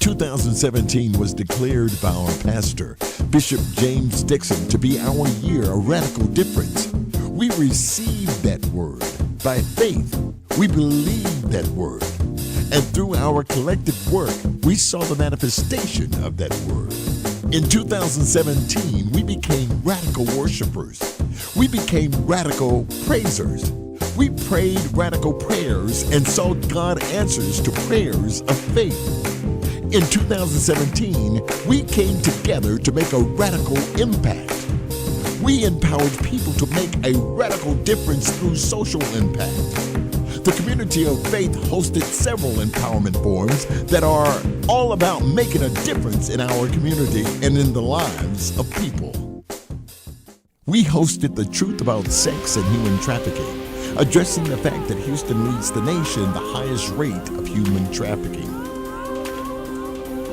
2017 was declared by our pastor, Bishop James Dixon, to be our year of radical difference. We received that word by faith. We believed that word. And through our collective work, we saw the manifestation of that word. In 2017, we became radical worshipers. We became radical praisers. We prayed radical prayers and saw God answers to prayers of faith. In 2017, we came together to make a radical impact. We empowered people to make a radical difference through social impact. The Community of Faith hosted several empowerment forums that are all about making a difference in our community and in the lives of people. We hosted the Truth About Sex and Human Trafficking, addressing the fact that Houston leads the nation the highest rate of human trafficking.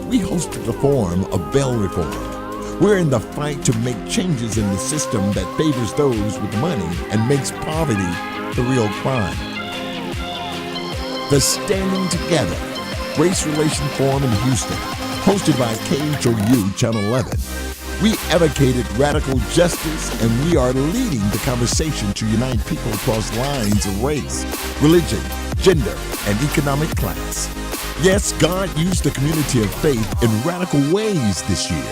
We hosted the forum of bail reform. We're in the fight to make changes in the system that favors those with money and makes poverty the real crime. The Standing Together Race Relation Forum in Houston, hosted by KHOU Channel 11. We advocated radical justice, and we are leading the conversation to unite people across lines of race, religion, gender, and economic class. Yes, God used the Community of Faith in radical ways this year.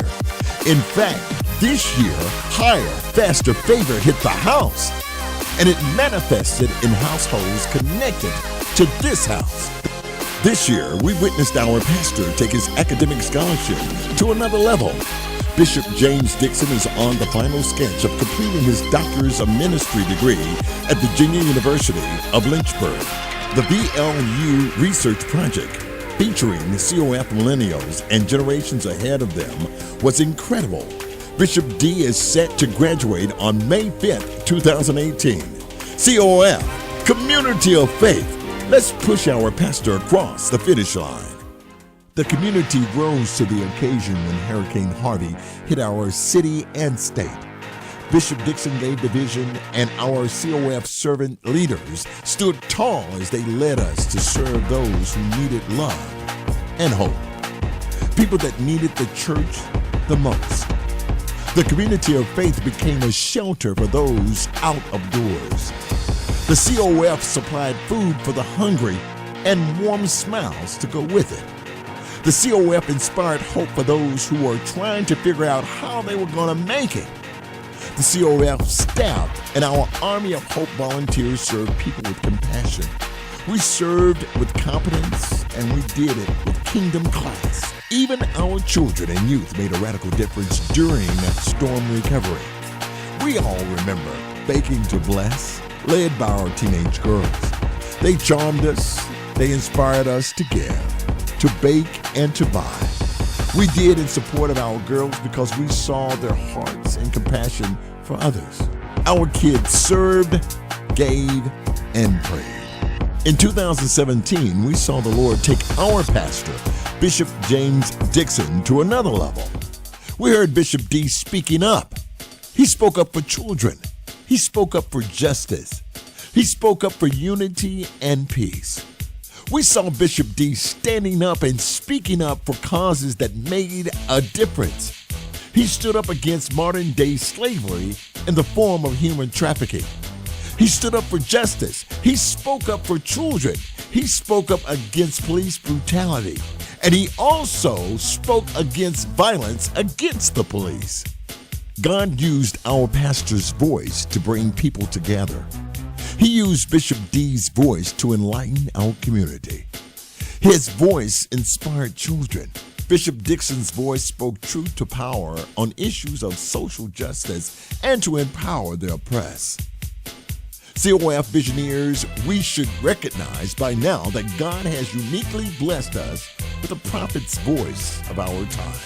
In fact, this year, higher, faster favor hit the house, and it manifested in households connected to this house. This year, we witnessed our pastor take his academic scholarship to another level. Bishop James Dixon is on the final sketch of completing his Doctor's of Ministry degree at Virginia University of Lynchburg. The VLU Research Project, featuring the COF millennials and generations ahead of them, was incredible. Bishop D is set to graduate on May 5th, 2018. COF, Community of Faith. Let's push our pastor across the finish line. The community rose to the occasion when Hurricane Harvey hit our city and state. Bishop Dixon gave the vision, and our COF servant leaders stood tall as they led us to serve those who needed love and hope. People that needed the church the most. The Community of Faith became a shelter for those out of doors. The COF supplied food for the hungry and warm smiles to go with it. The COF inspired hope for those who were trying to figure out how they were going to make it. The COF staff and our Army of Hope volunteers served people with compassion. We served with competence, and we did it with kingdom class. Even our children and youth made a radical difference during storm recovery. We all remember Baking to Bless, led by our teenage girls. They charmed us, they inspired us to give, to bake, and to buy. We did in support of our girls because we saw their hearts and compassion for others. Our kids served, gave, and prayed. In 2017, we saw the Lord take our pastor, Bishop James Dixon, to another level. We heard Bishop D speaking up. He spoke up for children. He spoke up for justice. He spoke up for unity and peace. We saw Bishop D standing up and speaking up for causes that made a difference. He stood up against modern-day slavery in the form of human trafficking. He stood up for justice. He spoke up for children. He spoke up against police brutality. And he also spoke against violence against the police. God used our pastor's voice to bring people together. He used Bishop D's voice to enlighten our community. His voice inspired children. Bishop Dixon's voice spoke truth to power on issues of social justice and to empower the oppressed. COF Visioneers, we should recognize by now that God has uniquely blessed us with a prophet's voice of our time.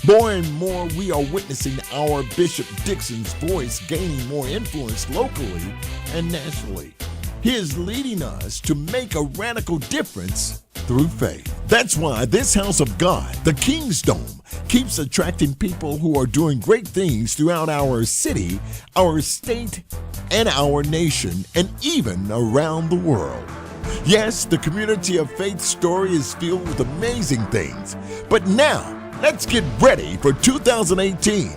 More and more, we are witnessing our Bishop Dixon's voice gaining more influence locally and nationally. He is leading us to make a radical difference through faith. That's why this house of God, the King's Dome, keeps attracting people who are doing great things throughout our city, our state, and our nation, and even around the world. Yes, the Community of Faith story is filled with amazing things. But now, let's get ready for 2018.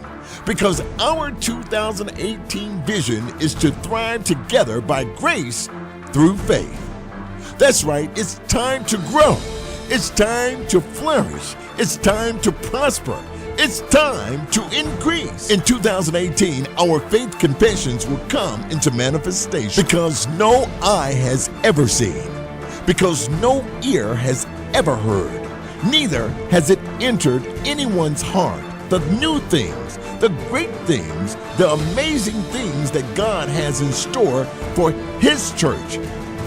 Because our 2018 vision is to thrive together by grace through faith. That's right, it's time to grow. It's time to flourish. It's time to prosper. It's time to increase. In 2018, our faith confessions will come into manifestation because no eye has ever seen, because no ear has ever heard, neither has it entered anyone's heart. The new things, the great things, the amazing things that God has in store for His church,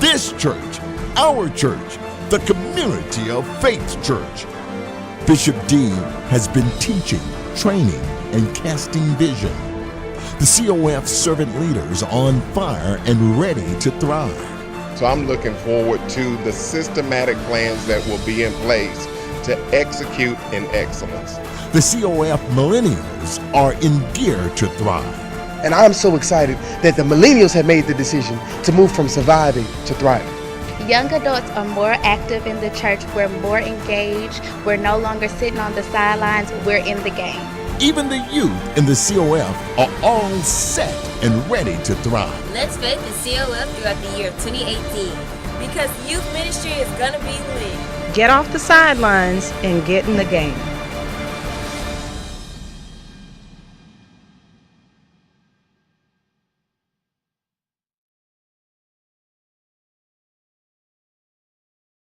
this church, our church, the Community of Faith Church. Bishop D has been teaching, training, and casting vision. The COF servant leaders are on fire and ready to thrive. So I'm looking forward to the systematic plans that will be in place to execute in excellence. The COF millennials are in gear to thrive. And I'm so excited that the millennials have made the decision to move from surviving to thriving. Young adults are more active in the church. We're more engaged. We're no longer sitting on the sidelines. We're in the game. Even the youth in the COF are all set and ready to thrive. Let's faith the COF throughout the year of 2018 because youth ministry is going to be lit. Get off the sidelines and get in the game.